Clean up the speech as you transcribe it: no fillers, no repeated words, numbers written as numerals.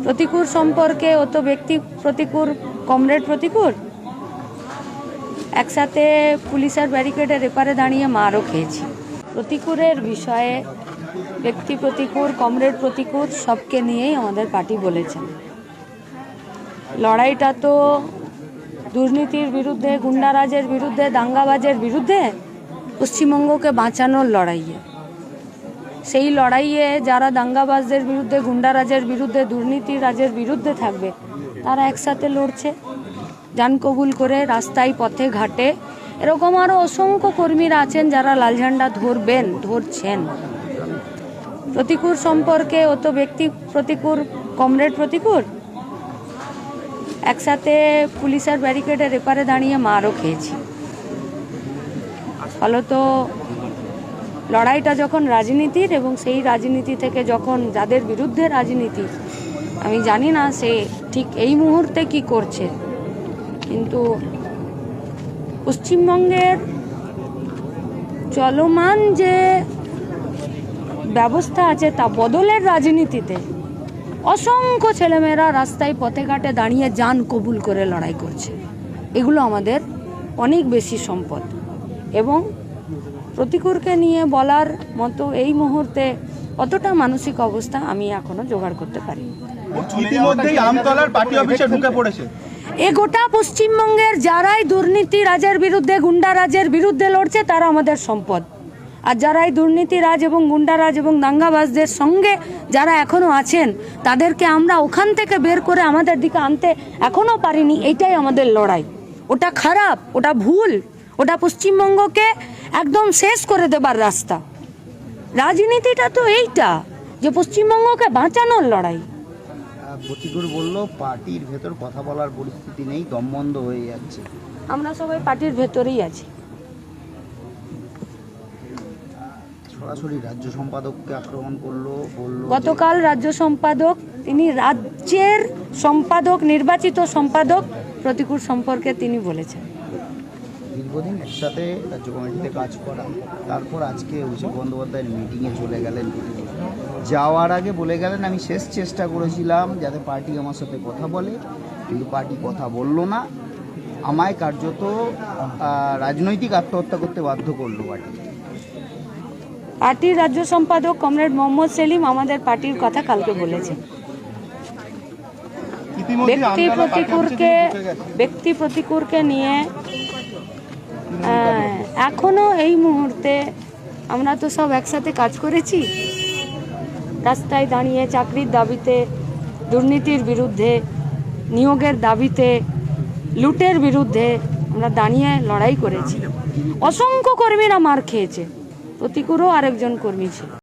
প্রতিকূল সম্পর্কে ও তো ব্যক্তি প্রতিকূল, কমরেড প্রতিকূল। একসাথে পুলিশের ব্যারিকেডের এপারে দাঁড়িয়ে মারও খেয়েছি। প্রতিকূলের বিষয়ে ব্যক্তি প্রতিকূল, কমরেড প্রতিকূল সবকে নিয়েই আমাদের পার্টি বলেছেন। লড়াইটা তো দুর্নীতির বিরুদ্ধে, গুন্ডারাজের বিরুদ্ধে, দাঙ্গাবাজের বিরুদ্ধে, পশ্চিমবঙ্গকে বাঁচানোর লড়াইয়ে। সেই লড়াইয়ে যারা দাঙ্গাবাজদের বিরুদ্ধে, গুন্ডারাজের বিরুদ্ধে, দুর্নীতি রাজের বিরুদ্ধে থাকবে তারা একসাথে লড়ছে জান কবুল করে, রাস্তায়, পথে ঘাটে। এরকম আরও অসংখ্য কর্মীরা আছেন যারা লাল ঝান্ডা ধরবেন, ধরছেন। প্রতিকূল সম্পর্কে ও তো ব্যক্তি প্রতিকূল, কমরেড প্রতিকূল। একসাথে পুলিশের ব্যারিকেডের এপারে দাঁড়িয়ে মারও খেয়েছি। ফলত লড়াইটা যখন রাজনীতির, এবং সেই রাজনীতি থেকে যখন যাদের বিরুদ্ধে রাজনীতি, আমি জানি না সে ঠিক এই মুহূর্তে কি করছে, কিন্তু পশ্চিমবঙ্গের চলমান যে ব্যবস্থা আছে তা বদলের রাজনীতিতে অসংখ্য ছেলেমেয়েরা রাস্তায়, পথে ঘাটে দাঁড়িয়ে জান কবুল করে লড়াই করছে। এগুলো আমাদের অনেক বেশি সম্পদ, এবং প্রতিকূলকে নিয়ে বলার মতো এই মুহূর্তে অতটা মানসিক অবস্থা আমি এখনো জোগাড় করতে পারি। এ গোটা পশ্চিমবঙ্গের যারাই দুর্নীতি রাজের বিরুদ্ধে, গুন্ডারাজের বিরুদ্ধে লড়ছে তারা আমাদের সম্পদ। আর যারাই দুর্নীতি রাজ এবং গুন্ডারাজ এবং দাঙ্গাবাজদের সঙ্গে যারা এখনো আছেন তাদেরকে আমরা ওখান থেকে বের করে আমাদের দিকে আনতে এখনো পারিনি। এইটাই আমাদের লড়াই। ওটা খারাপ, ওটা ভুল, ওটা পশ্চিমবঙ্গকে একদম শেষ করে দেবার রাস্তা। রাজনীতিটা তো এইটা, যে পশ্চিমবঙ্গকে বাঁচানোর লড়াই। প্রতিকূল বলল পার্টির ভেতর কথা বলার পরিস্থিতি নেই, দমবন্ধ হয়ে যাচ্ছে। আমরা সবাই পার্টির ভেতরেই আছি। সরাসরি রাজ্য সম্পাদককে আক্রমণ করলো, বলল গতকাল রাজ্য সম্পাদক, তিনি রাজ্যের সম্পাদক, নির্বাচিত সম্পাদক প্রতিকূল সম্পর্কে তিনি বলেছেন। দীর্ঘদিন একসাথে রাজ্য কমিটিতে কাজ করা, তারপর আজকে অভিষেক বন্দ্যোপাধ্যায়ের মিটিংয়ে চলে গেলেন। যাওয়ার আগে বলে গেলেন, আমি শেষ চেষ্টা করেছিলাম যাতে পার্টি আমার সাথে কথা বলে, কিন্তু পার্টি কথা বলল না। আমায় কার্যত রাজনৈতিক আত্মহত্যা করতে বাধ্য করলো পার্টি। পার্টির রাজ্য সম্পাদক কমরেড মোহাম্মদ সেলিম আমাদের পার্টির কথা কালকে বলেছেন। ব্যক্তি প্রতিকূলকে নিয়ে এখনো এই মুহূর্তে আমরা তো সব একসাথে কাজ করেছি। রাস্তায় দাঁড়িয়ে চাকরির দাবিতে, দুর্নীতির বিরুদ্ধে, নিয়োগের দাবিতে, লুটের বিরুদ্ধে আমরা দাঁড়িয়ে লড়াই করেছি। অসংখ্য কর্মীরা মার খেয়েছে, প্রতিকূলও আরেকজন কর্মী ছিল।